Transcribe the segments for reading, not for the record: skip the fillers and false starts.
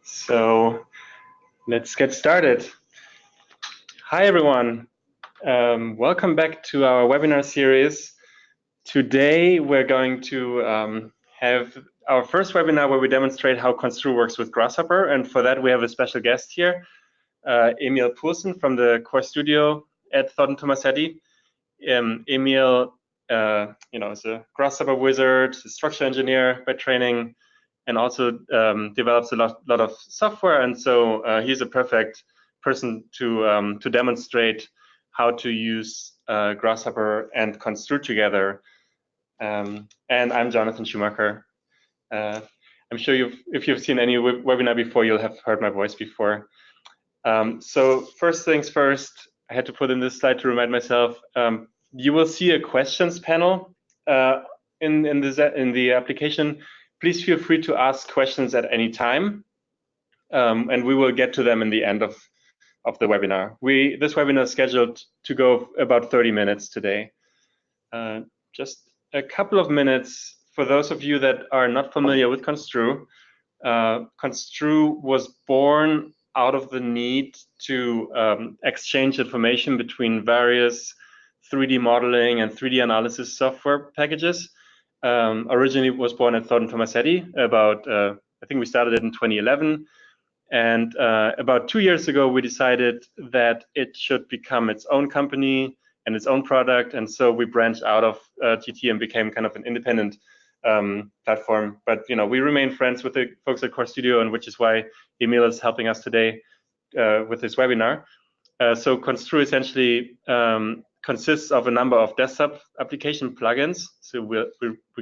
So let's get started. Hi, everyone. Welcome back to our webinar series. Today, we're going to have our first webinar where we demonstrate how Konstru works with Grasshopper. And for that, we have a special guest here, Emil Poulsen from the core studio at Thornton Tomasetti. Emil, is a Grasshopper wizard, a structural engineer by training, and also develops a lot of software. And so he's a perfect person to demonstrate how to use Grasshopper and Konstru together. And I'm Jonathan Schumacher. I'm sure if you've seen any webinar before, you'll have heard my voice before. So first things first, I had to put in this slide to remind myself. You will see a questions panel in the application. Please feel free to ask questions at any time, and we will get to them in the end of the webinar. This webinar is scheduled to go about 30 minutes today. Just a couple of minutes for those of you that are not familiar with Konstru. Konstru was born out of the need to exchange information between various 3D modeling and 3D analysis software packages. Originally was born at Thornton Tomasetti about, I think we started it in 2011. And about 2 years ago, we decided that it should become its own company and its own product. And so we branched out of TT and became kind of an independent platform. But we remain friends with the folks at Core Studio, and which is why Emil is helping us today with this webinar. So Konstru essentially consists of a number of desktop application plugins. So we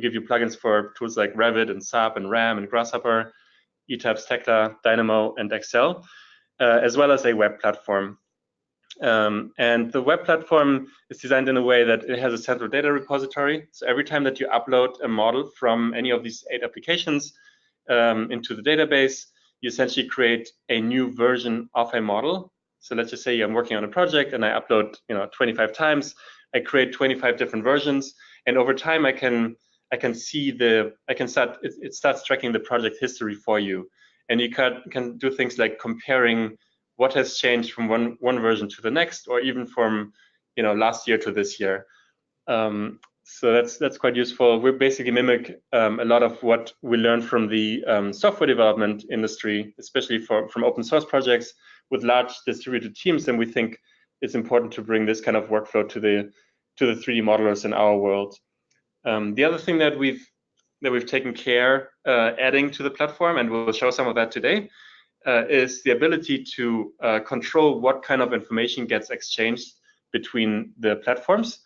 give you plugins for tools like Revit and SAP and RAM and Grasshopper, ETABS, Tekla, Dynamo, and Excel, as well as a web platform. And the web platform is designed in a way that it has a central data repository. So every time that you upload a model from any of these 8 applications into the database, you essentially create a new version of a model. So let's just say I'm working on a project and I upload 25 times. I create 25 different versions, and over time I can see it starts tracking the project history for you, and you can do things like comparing what has changed from one version to the next, or even from last year to this year. So that's quite useful. We basically mimic a lot of what we learned from the software development industry, especially from open source projects with large distributed teams, and we think it's important to bring this kind of workflow to the 3D modelers in our world. The other thing that we've taken care adding to the platform, and we'll show some of that today, is the ability to control what kind of information gets exchanged between the platforms.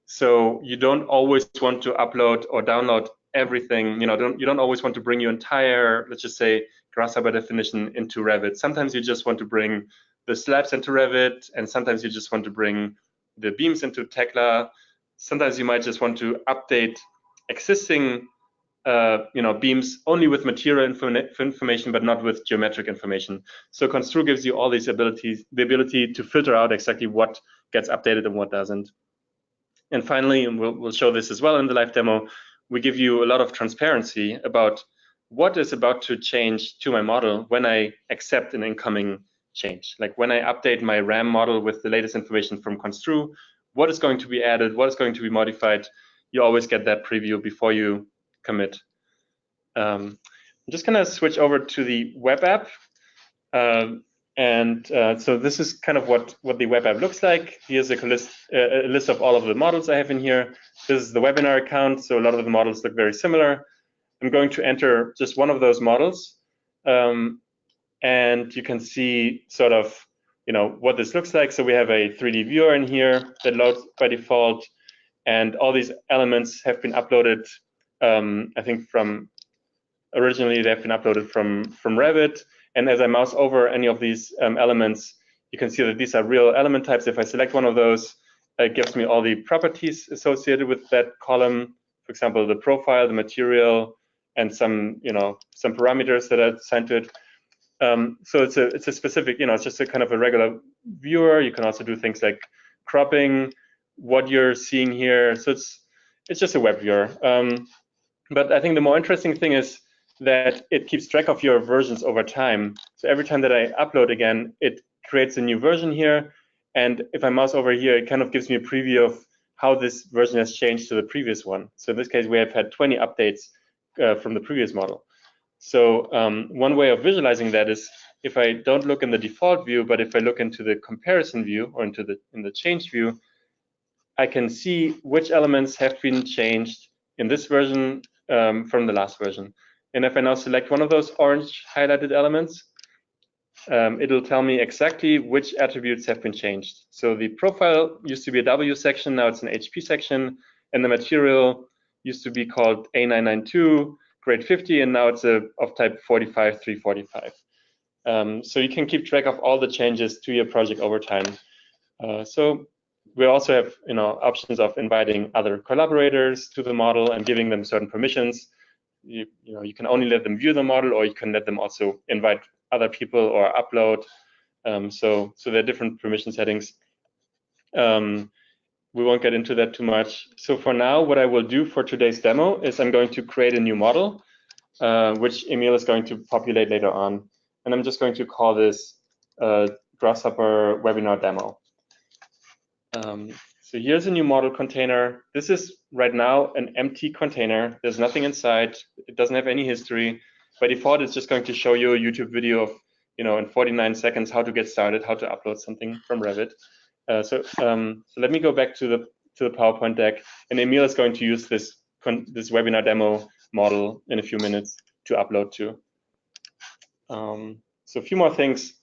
So you don't always want to upload or download everything. You don't always want to bring your entire, let's just say, Grasshopper definition into Revit. Sometimes you just want to bring the slabs into Revit, and sometimes you just want to bring the beams into Tekla. Sometimes you might just want to update existing beams only with material information, but not with geometric information. So Konstru gives you all these abilities, the ability to filter out exactly what gets updated and what doesn't. And finally, and we'll show this as well in the live demo, we give you a lot of transparency about what is about to change to my model when I accept an incoming change. Like when I update my RAM model with the latest information from Konstru, what is going to be added, what is going to be modified. You always get that preview before you commit. I'm just gonna switch over to the web app. So this is kind of what the web app looks like. Here's a list of all of the models I have in here. This is the webinar account, so a lot of the models look very similar. I'm going to enter just one of those models, and you can see sort of what this looks like. So we have a 3D viewer in here that loads by default, and all these elements have been uploaded. I think originally they've been uploaded from Revit. And as I mouse over any of these elements, you can see that these are real element types. If I select one of those, it gives me all the properties associated with that column. For example, the profile, the material, and some parameters that are assigned to it. So it's a specific, it's just a kind of a regular viewer. You can also do things like cropping what you're seeing here. So it's just a web viewer. But I think the more interesting thing is that it keeps track of your versions over time. So every time that I upload again, it creates a new version here. And if I mouse over here, it kind of gives me a preview of how this version has changed to the previous one. So in this case, we have had 20 updates from the previous model. So one way of visualizing that is if I don't look in the default view, but if I look into the comparison view or in the change view, I can see which elements have been changed in this version from the last version. And if I now select one of those orange highlighted elements, it'll tell me exactly which attributes have been changed. So the profile used to be a W section, now it's an HP section, and the material used to be called A992, grade 50, and now it's of type 45345. So you can keep track of all the changes to your project over time. So we also have options of inviting other collaborators to the model and giving them certain permissions. You can only let them view the model, or you can let them also invite other people or upload. So there are different permission settings. We won't get into that too much. So for now, what I will do for today's demo is I'm going to create a new model, which Emil is going to populate later on. And I'm just going to call this Grasshopper webinar demo. So here's a new model container. This is right now an empty container. There's nothing inside. It doesn't have any history. By default, it's just going to show you a YouTube video of, in 49 seconds, how to get started, how to upload something from Revit. So let me go back to the PowerPoint deck, and Emil is going to use this webinar demo model in a few minutes to upload to. So a few more things.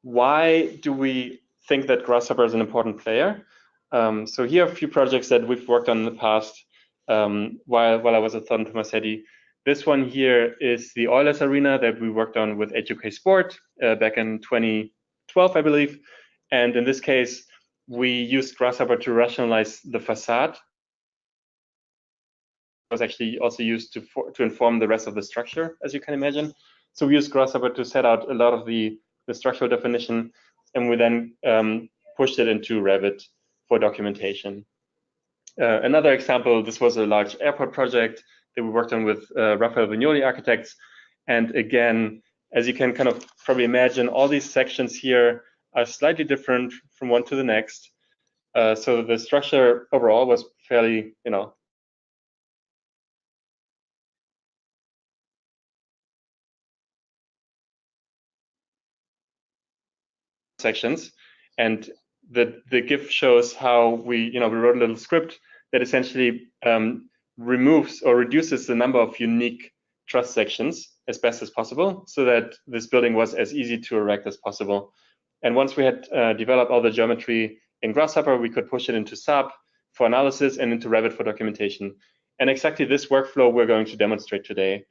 Why do we think that Grasshopper is an important player? So here are a few projects that we've worked on in the past while I was at Thornton Tomasetti. This one here is the Oilers Arena that we worked on with HOK Sport back in 2012, I believe. And in this case, we used Grasshopper to rationalize the facade. It was actually also used to inform the rest of the structure, as you can imagine. So we used Grasshopper to set out a lot of the structural definition, and we then pushed it into Revit for documentation. Another example, this was a large airport project that we worked on with Raphael Vignoli architects. And again, as you can kind of probably imagine, all these sections here are slightly different from one to the next. So the structure overall was fairly, sections. And the GIF shows how we wrote a little script that essentially removes or reduces the number of unique truss sections as best as possible, so that this building was as easy to erect as possible. And once we had developed all the geometry in Grasshopper, we could push it into SAP for analysis and into Revit for documentation. And exactly this workflow we're going to demonstrate today.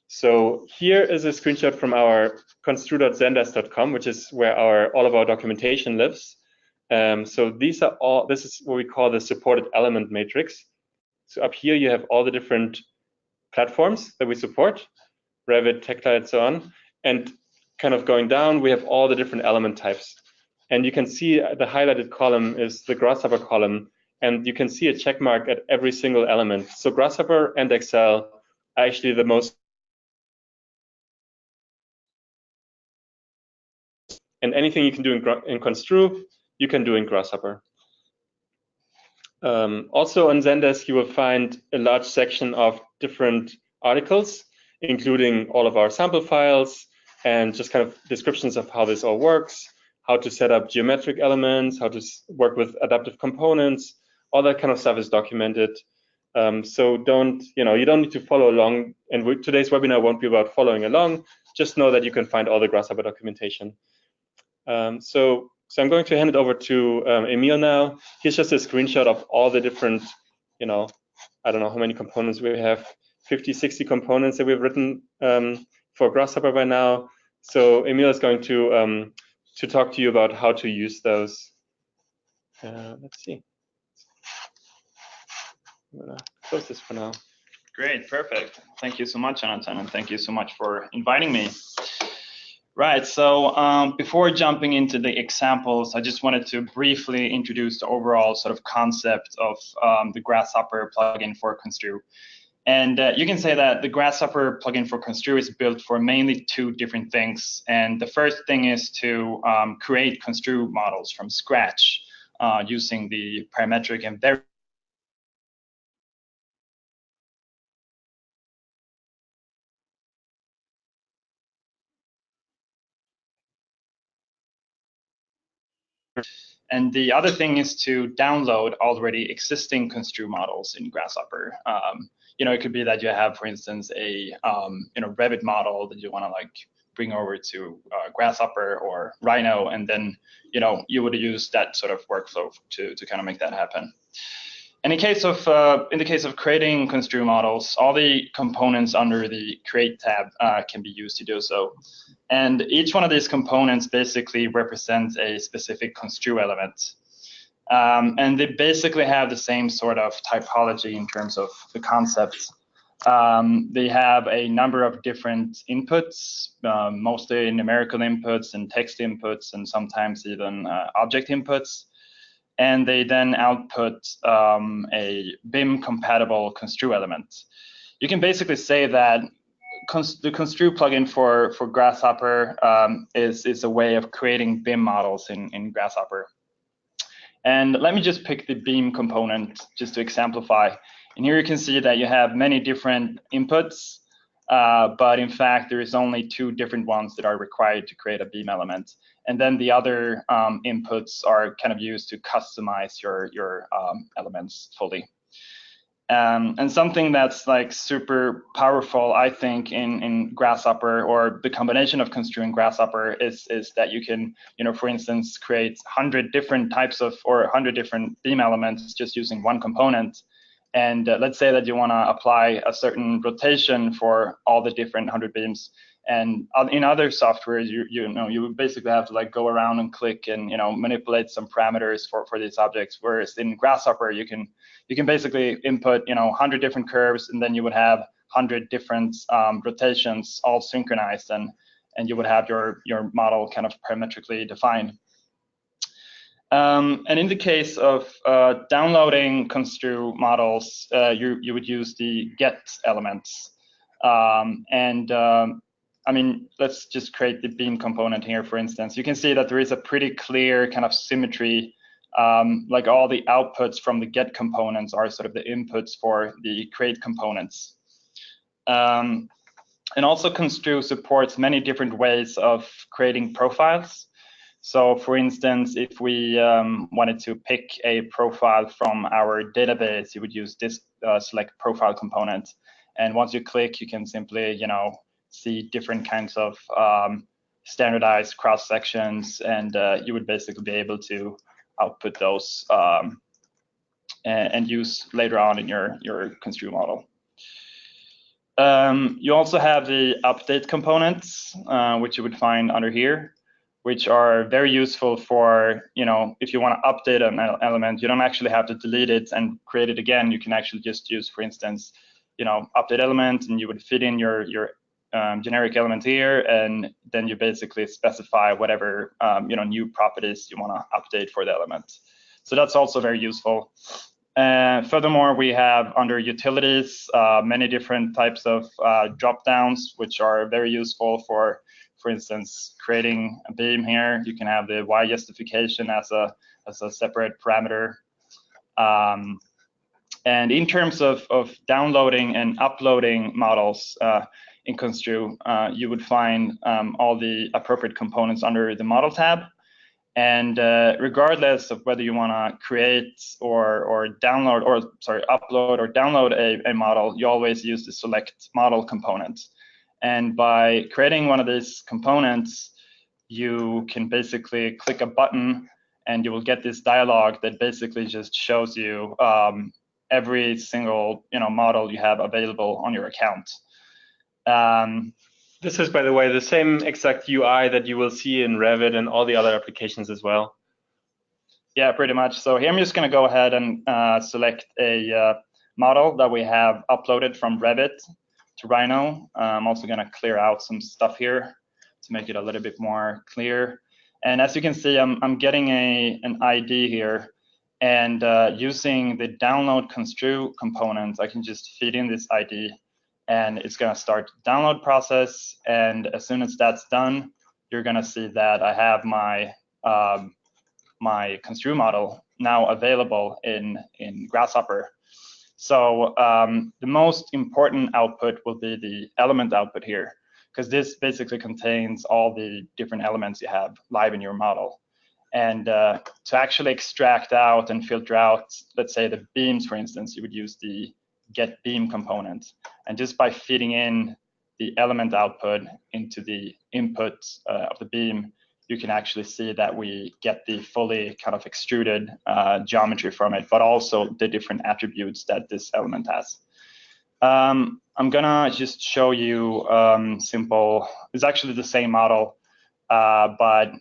So here is a screenshot from our konstru.zendesk.com, which is where all of our documentation lives. So this is what we call the supported element matrix. So up here you have all the different platforms that we support, Revit, Tecla, and so on. And kind of going down, we have all the different element types. And you can see the highlighted column is the Grasshopper column, and you can see a check mark at every single element. So Grasshopper and Excel are actually the most. And anything you can do in Konstru, you can do in Grasshopper. Also on Zendesk, you will find a large section of different articles, including all of our sample files and just kind of descriptions of how this all works, how to set up geometric elements, how to work with adaptive components. All that kind of stuff is documented. So you don't need to follow along. And today's webinar won't be about following along. Just know that you can find all the Grasshopper documentation. So I'm going to hand it over to Emil now. Here's just a screenshot of all the different, I don't know how many components we have, 50, 60 components that we've written for Grasshopper by now. So Emil is going to talk to you about how to use those. Let's see. I'm gonna close this for now. Great, perfect. Thank you so much, Jonathan, and thank you so much for inviting me. Right, so before jumping into the examples, I just wanted to briefly introduce the overall sort of concept of the Grasshopper plugin for Konstru. And you can say that the Grasshopper plugin for Konstru is built for mainly two different things. And the first thing is to create Konstru models from scratch using the parametric and variable. And the other thing is to download already existing Konstru models in Grasshopper. It could be that you have, for instance, a Revit model that you want to like bring over to Grasshopper or Rhino, and then you would use that sort of workflow to kind of make that happen. And in the case of creating Konstru models, all the components under the Create tab can be used to do so. And each one of these components basically represents a specific Konstru element. And they basically have the same sort of typology in terms of the concepts. They have a number of different inputs, mostly numerical inputs and text inputs, and sometimes even object inputs. And they then output a BIM-compatible Konstru element. You can basically say that the Konstru plugin for Grasshopper is a way of creating BIM models in Grasshopper. And let me just pick the BIM component just to exemplify. And here you can see that you have many different inputs, but in fact, there is only two different ones that are required to create a BIM element. And then the other inputs are kind of used to customize your elements fully. And something that's like super powerful, I think, in Grasshopper, or the combination of Konstru and Grasshopper, is that you can, for instance, create 100 different types of, or 100 different BIM elements just using one component. And let's say that you want to apply a certain rotation for all the different 100 beams. And in other softwares, you basically have to like go around and click and manipulate some parameters for these objects. Whereas in Grasshopper, you can basically input 100 different curves, and then you would have 100 different rotations all synchronized, and you would have your model kind of parametrically defined. And in the case of downloading Konstru models, you would use the get elements. I mean, let's just create the beam component here, for instance. You can see that there is a pretty clear kind of symmetry. Like all the outputs from the get components are sort of the inputs for the create components. And also Konstru supports many different ways of creating profiles. So for instance, if we wanted to pick a profile from our database, you would use this select profile component. And once you click, you can simply, see different kinds of standardized cross sections, and you would basically be able to output those and use later on in your Konstru model. You also have the update components, which you would find under here, which are very useful for, if you want to update an element, you don't actually have to delete it and create it again. You can actually just use, for instance, update element, and you would fit in your generic element here, and then you basically specify whatever new properties you want to update for the element. So that's also very useful. Furthermore, we have under utilities many different types of drop downs, which are very useful for instance, creating a beam here. You can have the Y justification as a separate parameter. And in terms of downloading and uploading models in Konstru, you would find all the appropriate components under the model tab. And regardless of whether you want to create or download, or upload or download a model, you always use the select model component. And by creating one of these components, you can basically click a button, and you will get this dialog that basically just shows you every single model you have available on your account. This is, by the way, the same exact UI that you will see in Revit and all the other applications as well. Yeah, pretty much. So here I'm just going to go ahead and select a model that we have uploaded from Revit to Rhino. I'm also going to clear out some stuff here to make it a little bit more clear. And as you can see, I'm getting an ID here. And using the download Konstru component, I can just feed in this ID, and it's going to start the download process. And as soon as that's done, you're going to see that I have my my Konstru model now available in Grasshopper. So the most important output will be the element output here, because this basically contains all the different elements you have live in your model. And to actually extract out and filter out, let's say the beams, for instance, you would use the get beam component. And just by feeding in the element output into the input of the beam, you can actually see that we get the fully kind of extruded geometry from it, but also the different attributes that this element has. I'm gonna just show you simple, it's actually the same model, but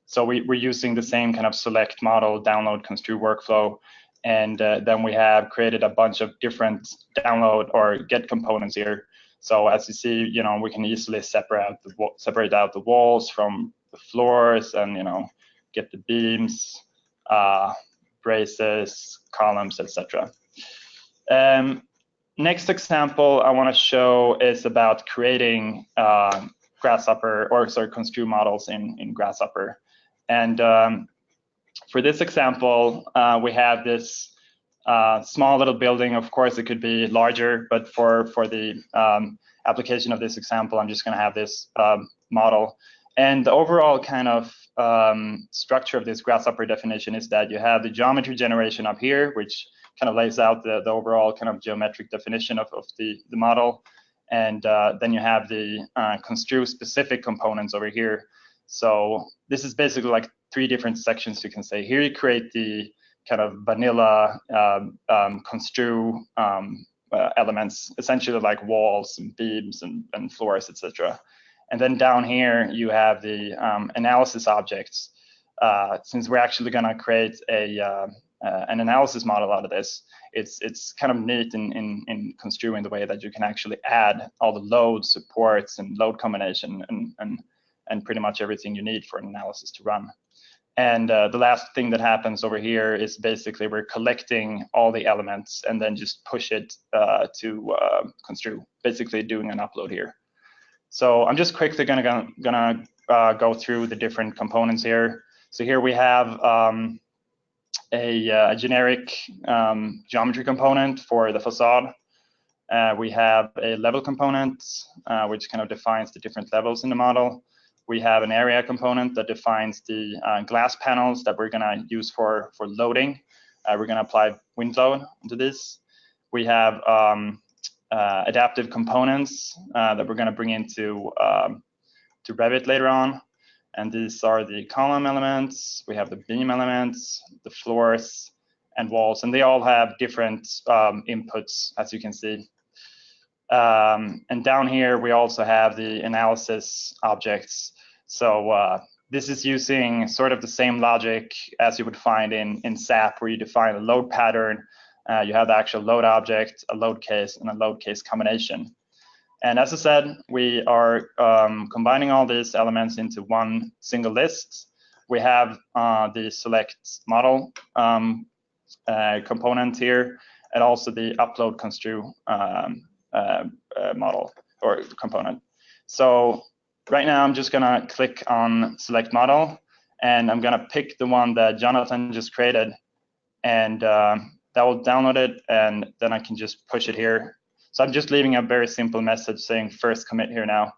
so we're using the same kind of select model, download Konstru workflow, and then we have created a bunch of different download or get components here. So as you see, you know, we can easily separate out the walls from the floors, and you know, get the beams, braces, columns, etc. Next example I want to show is about creating Konstru models in Grasshopper. And for this example, we have this small little building. Of course, it could be larger, but for the application of this example, I'm just going to have this model. And the overall kind of structure of this Grasshopper definition is that you have the geometry generation up here, which kind of lays out the overall kind of geometric definition of the model. And then you have the Konstru specific components over here. So this is basically like 3 different sections, you can say. Here you create the kind of vanilla Konstru elements, essentially like walls and beams and floors, etc. And then down here you have the analysis objects. Since we're actually going to create an analysis model out of this, it's kind of neat in Konstru in the way that you can actually add all the load supports and load combination and pretty much everything you need for an analysis to run. And the last thing that happens over here is basically we're collecting all the elements and then just push it to Konstru, basically doing an upload here. So I'm just quickly gonna go through the different components here. So here we have a generic geometry component for the facade. We have a level component, which kind of defines the different levels in the model. We have an area component that defines the glass panels that we're going to use for loading. We're going to apply wind load into this. We have adaptive components that we're going to bring into to Revit later on. And these are the column elements. We have the beam elements, the floors, and walls. And they all have different inputs, as you can see. And down here, we also have the analysis objects. So this is using sort of the same logic as you would find in SAP, where you define a load pattern. You have the actual load object, a load case, and a load case combination. And as I said, we are combining all these elements into one single list. We have the select model component here, and also the upload Konstru model or component. So right now I'm just gonna click on select model, and I'm gonna pick the one that Jonathan just created, and that will download it, and then I can just push it here. So I'm just leaving a very simple message saying first commit here now.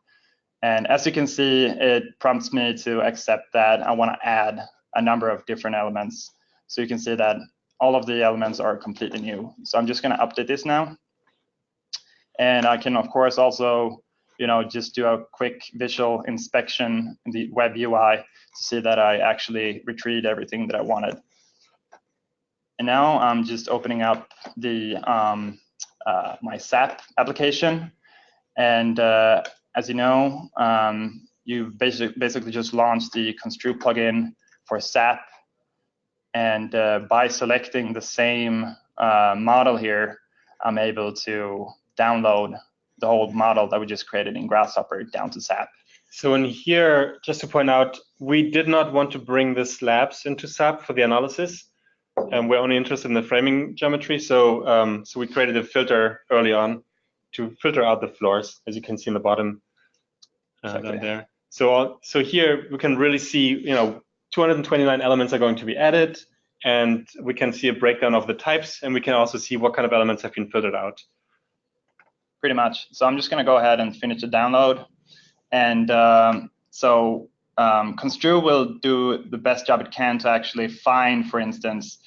And as you can see, it prompts me to accept that I want to add a number of different elements. So you can see that all of the elements are completely new. So I'm just going to update this now. And I can, of course, also, you know, just do a quick visual inspection in the web UI to see that I actually retrieved everything that I wanted. And now I'm just opening up the my SAP application. And as you know, you've basically just launched the Konstru plugin for SAP. And by selecting the same model here, I'm able to download the whole model that we just created in Grasshopper down to SAP. So in here, just to point out, we did not want to bring the slabs into SAP for the analysis. we're only interested in the framing geometry. So so we created a filter early on to filter out the floors, as you can see in the bottom down there. So here we can really see, 229 elements are going to be added, and we can see a breakdown of the types, and we can also see what kind of elements have been filtered out. Pretty much. So I'm just going to go ahead and finish the download. And Konstru will do the best job it can to actually find, for instance,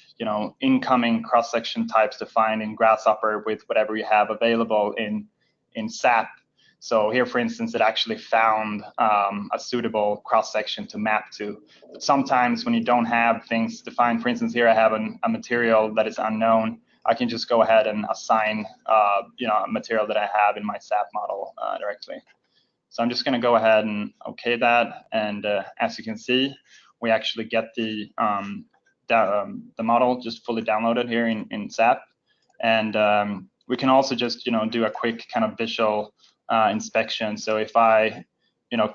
incoming cross-section types defined in Grasshopper with whatever you have available in SAP. So here, for instance, it actually found a suitable cross-section to map to. But sometimes when you don't have things defined, for instance, here I have a material that is unknown, I can just go ahead and assign a material that I have in my SAP model directly. So I'm just going to go ahead and OK that. And as you can see, we actually get the model just fully downloaded here in SAP. And we can also just do a quick kind of visual inspection. So if I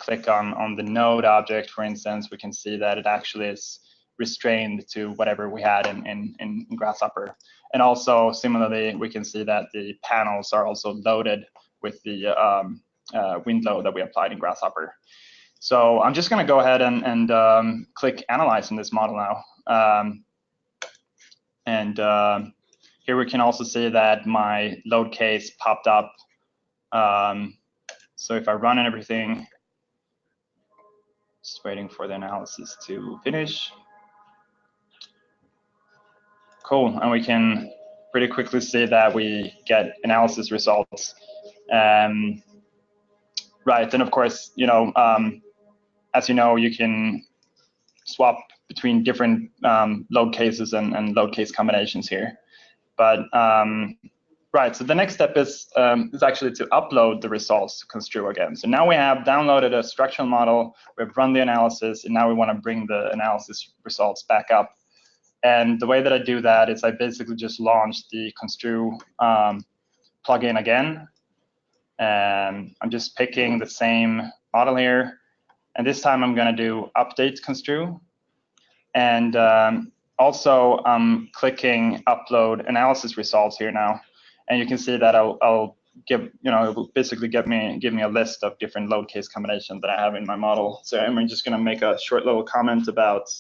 click on the node object, for instance, we can see that it actually is restrained to whatever we had in Grasshopper. And also similarly, we can see that the panels are also loaded with the wind load that we applied in Grasshopper. So I'm just going to go ahead and click Analyze in this model now. Here we can also see that my load case popped up. So if I run and everything, just waiting for the analysis to finish. Cool, and we can pretty quickly see that we get analysis results. Right, and of course, as you know, you can swap between different load cases and load case combinations here. But right, so the next step is actually to upload the results to Konstru again. So now we have downloaded a structural model, we've run the analysis, and now we want to bring the analysis results back up. And the way that I do that is I basically just launch the Konstru plugin again. And I'm just picking the same model here. And this time I'm going to do Update Konstru. And also I'm clicking Upload Analysis Results here now. And you can see that I'll give, it will basically give me a list of different load case combinations that I have in my model. So I'm just going to make a short little comment about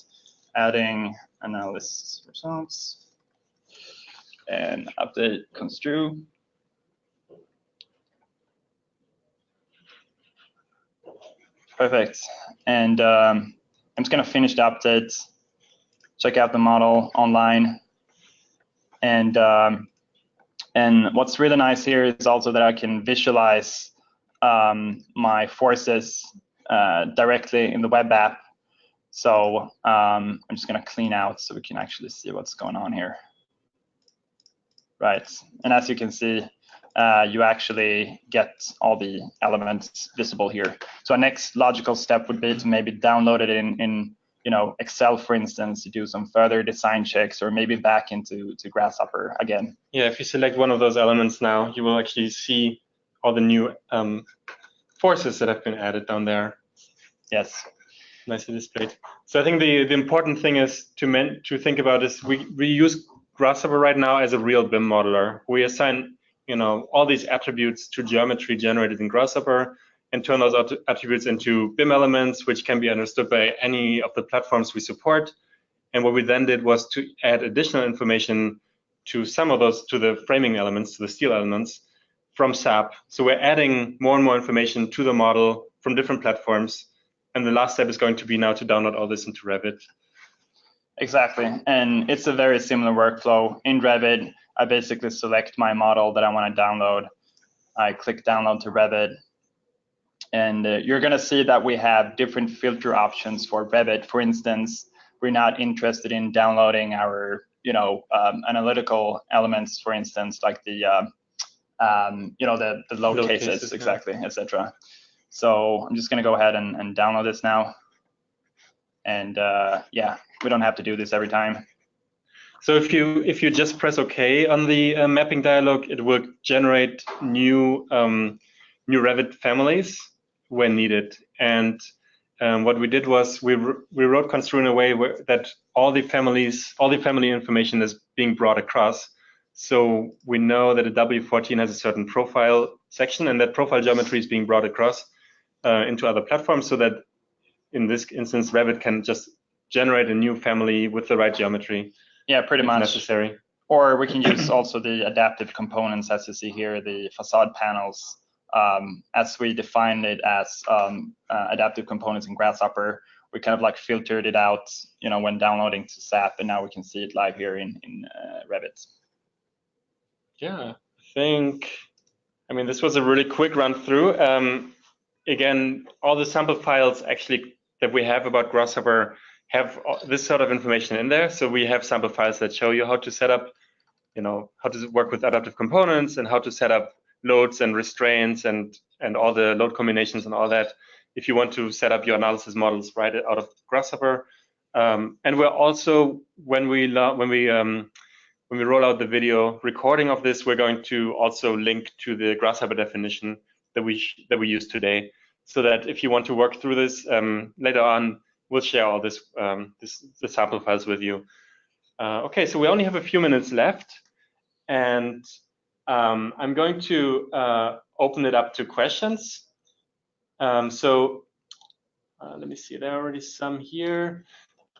adding analysis results and update Konstru. Perfect. And I'm just going to finish the update, check out the model online. And what's really nice here is also that I can visualize my forces directly in the web app. So I'm just going to clean out so we can actually see what's going on here. Right, and as you can see, you actually get all the elements visible here. So our next logical step would be to maybe download it in Excel, for instance, to do some further design checks, or maybe back into Grasshopper again. Yeah, if you select one of those elements now, you will actually see all the new forces that have been added down there. Yes. Nicely displayed. So I think the important thing is to think about is we use Grasshopper right now as a real BIM modeler. We assign all these attributes to geometry generated in Grasshopper and turn those attributes into BIM elements, which can be understood by any of the platforms we support. And what we then did was to add additional information to some of those, to the framing elements, to the steel elements from SAP. So we're adding more and more information to the model from different platforms. And the last step is going to be now to download all this into Revit. Exactly, and it's a very similar workflow. In Revit, I basically select my model that I want to download. I click download to Revit. And you're going to see that we have different filter options for Revit. For instance, we're not interested in downloading our analytical elements, for instance, like the load cases, exactly, etc. So I'm just going to go ahead and download this now. And yeah, we don't have to do this every time. So if you just press OK on the mapping dialog, it will generate new Revit families when needed. And what we did was we wrote Konstru in a way that all the family information is being brought across. So we know that a W14 has a certain profile section, and that profile geometry is being brought across into other platforms, so that in this instance, Revit can just generate a new family with the right geometry. Yeah, pretty much necessary. Or we can use also the adaptive components, as you see here, the facade panels, as we defined it as adaptive components in Grasshopper. We kind of like filtered it out, when downloading to SAP, and now we can see it live here in Revit. Yeah, I mean, this was a really quick run through. Again, all the sample files actually that we have about Grasshopper have this sort of information in there. So we have sample files that show you how to set up, how to work with adaptive components and how to set up loads and restraints and all the load combinations and all that, if you want to set up your analysis models right out of Grasshopper. And we're also, when we roll out the video recording of this, we're going to also link to the Grasshopper definition that we use today, so that if you want to work through this later on, we'll share all the sample files with you. Okay, so we only have a few minutes left, and I'm going to open it up to questions. Let me see, there are already some here.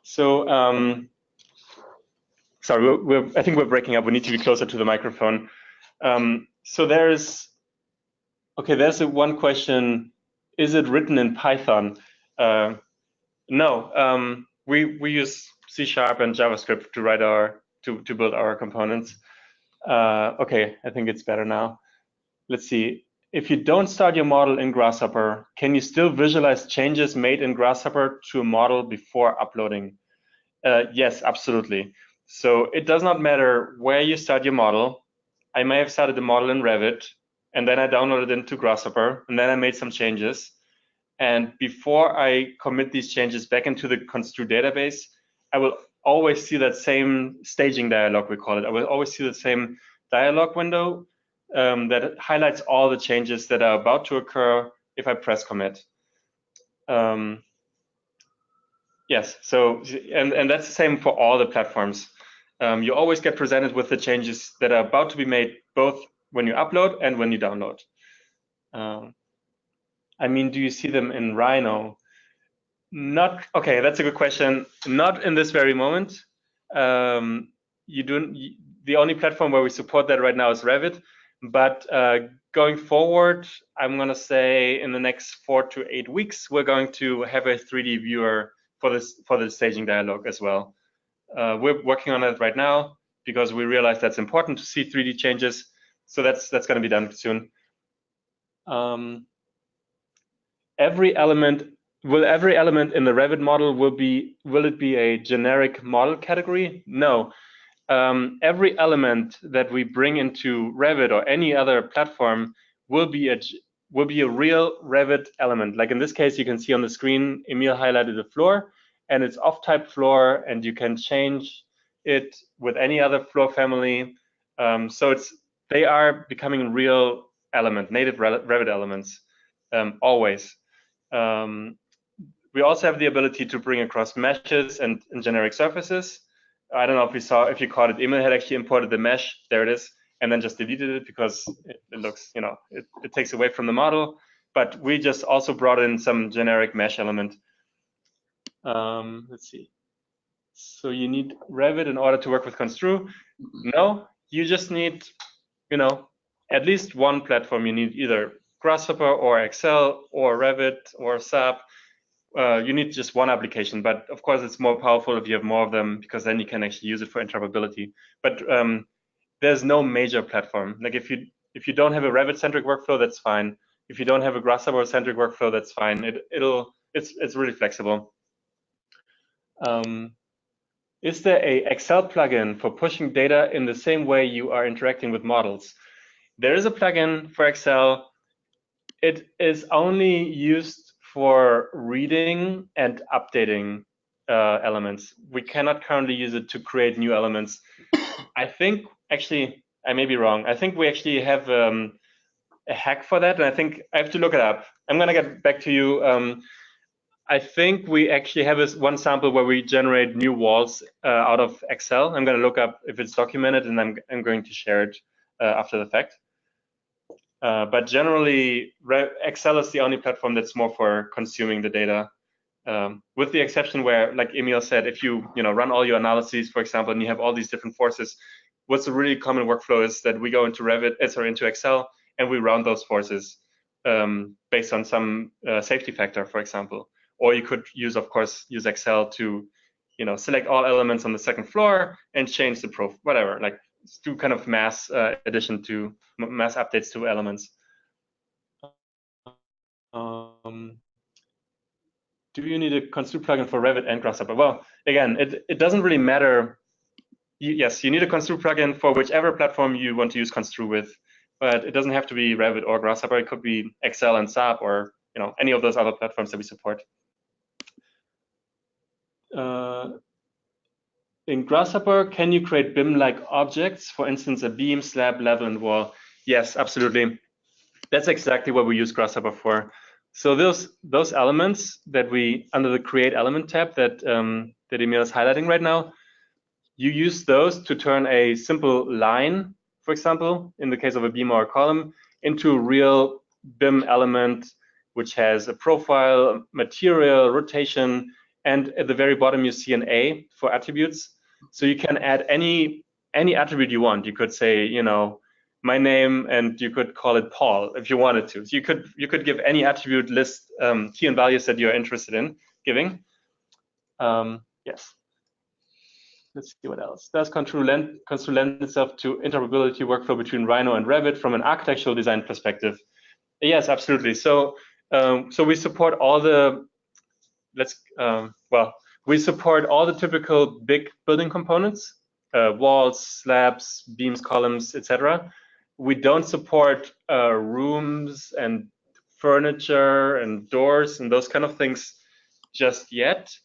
So sorry, I think we're breaking up. We need to be closer to the microphone. So there's one question. Is it written in Python? No, we use C# and JavaScript to write to build our components. Okay, I think it's better now. Let's see. If you don't start your model in Grasshopper, can you still visualize changes made in Grasshopper to a model before uploading? Yes, absolutely. So it does not matter where you start your model. I may have started the model in Revit, and then I downloaded it into Grasshopper, and then I made some changes. And before I commit these changes back into the Konstru database, I will always see that same staging dialog, we call it. I will always see the same dialog window that highlights all the changes that are about to occur if I press commit. Yes, so, and that's the same for all the platforms. You always get presented with the changes that are about to be made, both when you upload and when you download. I mean, do you see them in Rhino? Not, okay, that's a good question. Not in this very moment. The only platform where we support that right now is Revit, but going forward, I'm gonna say in the next 4 to 8 weeks, we're going to have a 3D viewer for the staging dialog as well. We're working on it right now because we realize that's important to see 3D changes. So that's gonna be done soon. Every element in the Revit model will it be a generic model category? No. Every element that we bring into Revit or any other platform will be a real Revit element. Like in this case, you can see on the screen, Emil highlighted the floor, and it's off-type floor, and you can change it with any other floor family. So they are becoming real native Revit elements, always. We also have the ability to bring across meshes and generic surfaces. I don't know if you caught it. Emil had actually imported the mesh, there it is, and then just deleted it because it looks, it takes away from the model. But we just also brought in some generic mesh element. Let's see. So you need Revit in order to work with Konstru? No, you just need, at least one platform. You need either Grasshopper or Excel or Revit or SAP. You need just one application, but of course it's more powerful if you have more of them, because then you can actually use it for interoperability. But there's no major platform. Like if you don't have a Revit-centric workflow, that's fine. If you don't have a Grasshopper-centric workflow, that's fine. It's really flexible. Is there a Excel plugin for pushing data in the same way you are interacting with models? There is a plugin for Excel. It is only used for reading and updating elements. We cannot currently use it to create new elements. I think, actually, I may be wrong. I think we actually have a hack for that, and I think I have to look it up. I'm gonna get back to you. I think we actually have one sample where we generate new walls out of Excel. I'm going to look up if it's documented, and I'm going to share it after the fact. But generally, Excel is the only platform that's more for consuming the data, with the exception where, like Emil said, if you run all your analyses, for example, and you have all these different forces, what's a really common workflow is that we go into into Excel, and we round those forces based on some safety factor, for example. Or you could use Excel to, select all elements on the second floor and change the profile, whatever, like do kind of mass addition to mass updates to elements. Do you need a Konstru plugin for Revit and Grasshopper? Well, again, it doesn't really matter. Yes, you need a Konstru plugin for whichever platform you want to use Konstru with, but it doesn't have to be Revit or Grasshopper. It could be Excel and SAP, or any of those other platforms that we support. In Grasshopper, can you create BIM-like objects? For instance, a beam, slab, level, and wall. Yes, absolutely. That's exactly what we use Grasshopper for. So those elements that we, under the Create Element tab that Emil is highlighting right now, you use those to turn a simple line, for example, in the case of a beam or a column, into a real BIM element, which has a profile, material, rotation, and at the very bottom you see an A for attributes. So you can add any attribute you want. You could say, my name, and you could call it Paul if you wanted to. So you could give any attribute list key and values that you're interested in giving. Yes. Let's see what else. Does Konstru lend itself to interoperability workflow between Rhino and Revit from an architectural design perspective? Yes, absolutely. So we support all the we support all the typical big building components, walls, slabs, beams, columns, etc. We don't support rooms and furniture and doors and those kind of things just yet.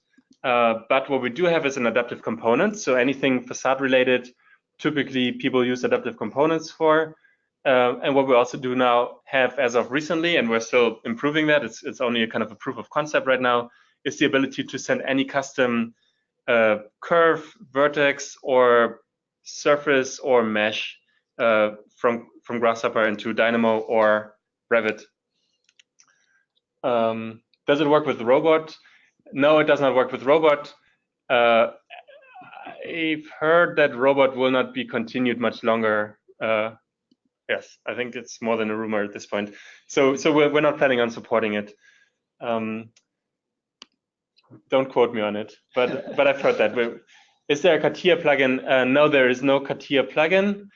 But what we do have is an adaptive component. So anything facade related, typically people use adaptive components for. And what we also do now have, as of recently, and we're still improving that, it's only a kind of a proof of concept right now, is the ability to send any custom curve, vertex, or surface or mesh from Grasshopper into Dynamo or Revit. Does it work with the robot? No, it does not work with robot. I've heard that robot will not be continued much longer. Yes, I think it's more than a rumor at this point. So we're not planning on supporting it. Don't quote me on it, but I've heard that. Is there a CATIA plugin? No, there is no CATIA plugin.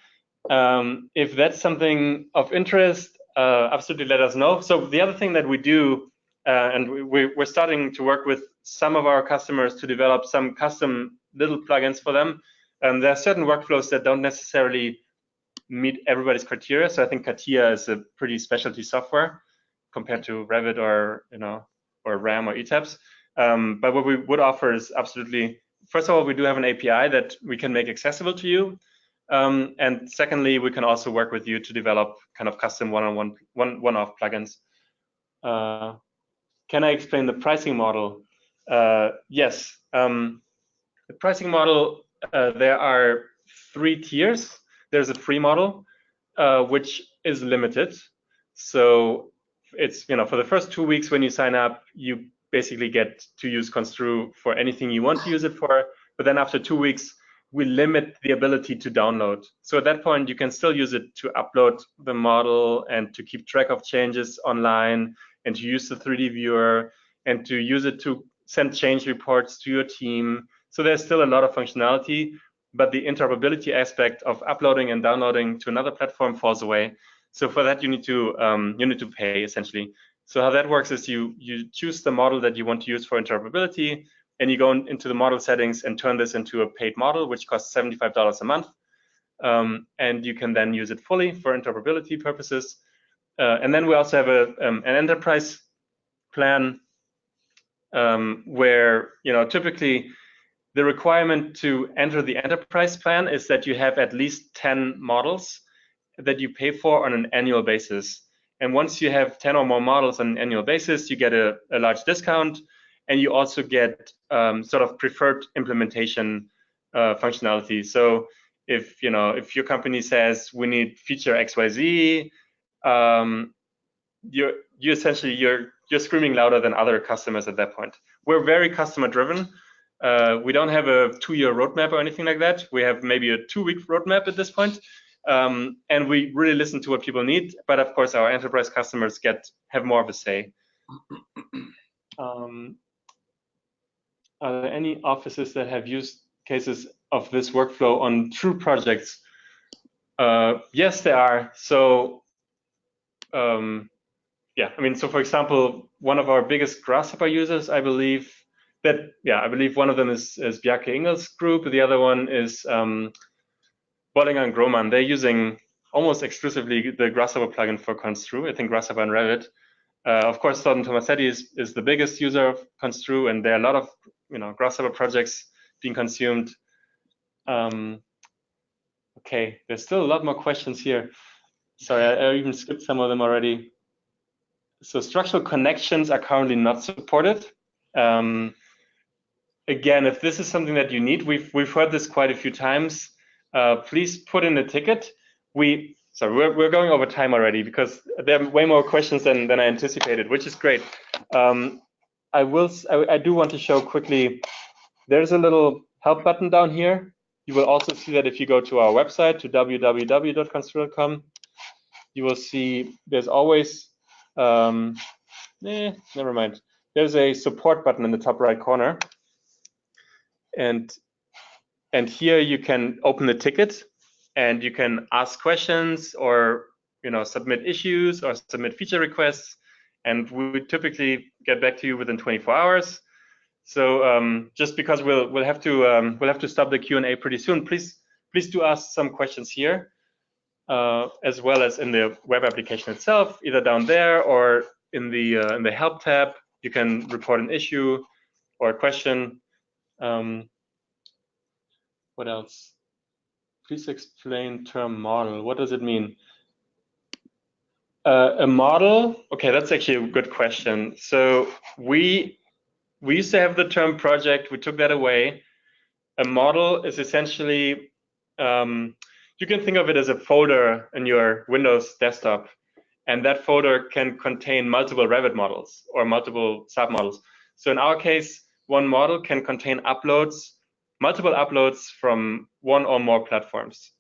If that's something of interest, absolutely let us know. So the other thing that we do, and we're starting to work with some of our customers to develop some custom little plugins for them. There are certain workflows that don't necessarily meet everybody's criteria. So I think CATIA is a pretty specialty software compared to Revit or or RAM or ETABS. But what we would offer is absolutely, first of all, we do have an API that we can make accessible to you. And secondly, we can also work with you to develop kind of custom one-off plugins. Can I explain the pricing model? Yes. The pricing model, there are 3 tiers. There's a free model, which is limited. So it's, for the first 2 weeks when you sign up, you basically get to use Konstru for anything you want to use it for. But then after 2 weeks, we limit the ability to download. So at that point, you can still use it to upload the model and to keep track of changes online and to use the 3D viewer and to use it to send change reports to your team. So there's still a lot of functionality, but the interoperability aspect of uploading and downloading to another platform falls away. So for that, you need to pay essentially. So how that works is you choose the model that you want to use for interoperability, and you go into the model settings and turn this into a paid model, which costs $75 a month. And you can then use it fully for interoperability purposes. And then we also have an enterprise plan where typically the requirement to enter the enterprise plan is that you have at least 10 models that you pay for on an annual basis. And once you have 10 or more models on an annual basis, you get a large discount. and you also get sort of preferred implementation functionality. So if your company says we need feature XYZ, you're screaming louder than other customers at that point. We're very customer driven. We don't have a 2-year roadmap or anything like that. We have maybe a 2-week roadmap at this point. And we really listen to what people need. But of course, our enterprise customers have more of a say. Are there any offices that have used cases of this workflow on true projects? Yes, there are. So yeah, I mean, so for example, one of our biggest Grasshopper users, I believe one of them is Bjarke Ingels group. The other one is Bollinger & Grohmann. They're using almost exclusively the Grasshopper plugin for Konstru. I think Grasshopper and Revit. Of course, Thornton Tomasetti is the biggest user of Konstru, and there are a lot of Grasshopper projects being consumed. Okay, there's still a lot more questions here. Sorry, I even skipped some of them already. So structural connections are currently not supported. Again, if this is something that you need, we've heard this quite a few times. Please put in a ticket. We're going over time already because there are way more questions than I anticipated, which is great. I do want to show quickly. There's a little help button down here. You will also see that if you go to our website, to www.konstru.com, you will see there's always never mind. There's a support button in the top right corner, and here you can open the ticket, and you can ask questions or submit issues or submit feature requests, and we typically get back to you within 24 hours. So just because we'll have to stop the Q&A pretty soon, please do ask some questions here, as well as in the web application itself, either down there or in the help tab. You can report an issue or a question. What else? Please explain term model. What does it mean? A model? Okay, that's actually a good question. So we used to have the term project. We took that away. A model is essentially, you can think of it as a folder in your Windows desktop, and that folder can contain multiple Revit models or multiple submodels. So in our case, one model can contain multiple uploads from one or more platforms.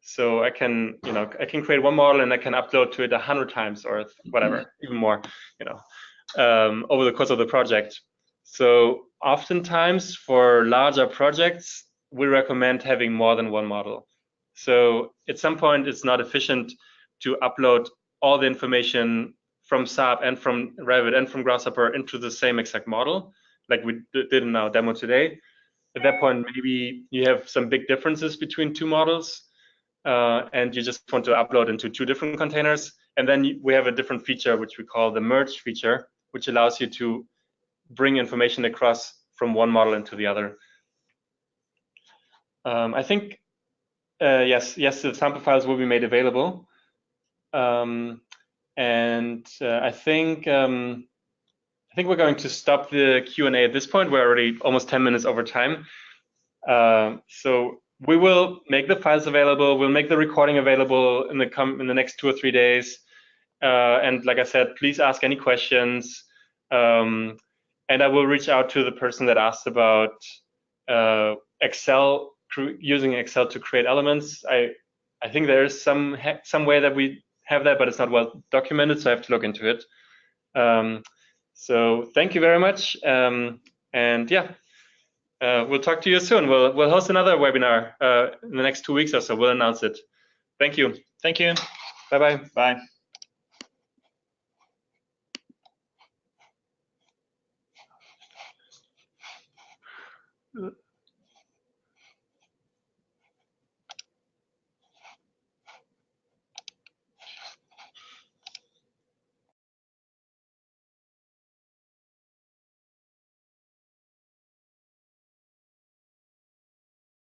So I can create one model and I can upload to it 100 times or whatever, even more, over the course of the project. So oftentimes for larger projects, we recommend having more than one model. So at some point, it's not efficient to upload all the information from SAP and from Revit and from Grasshopper into the same exact model, like we did in our demo today. At that point, maybe you have some big differences between two models, and you just want to upload into two different containers. And then we have a different feature, which we call the merge feature, which allows you to bring information across from one model into the other. I think, yes, the sample files will be made available. And I think we're going to stop the Q&A at this point. We're already almost 10 minutes over time. So we will make the files available. We'll make the recording available in the next 2 or 3 days. And like I said, please ask any questions. And I will reach out to the person that asked about Excel, using Excel to create elements. I think there is some way that we have that, but it's not well documented, so I have to look into it. So thank you very much, and yeah, we'll talk to you soon. We'll host another webinar in the next 2 weeks or so. We'll announce it. Thank you. Thank you. Bye-bye. Bye.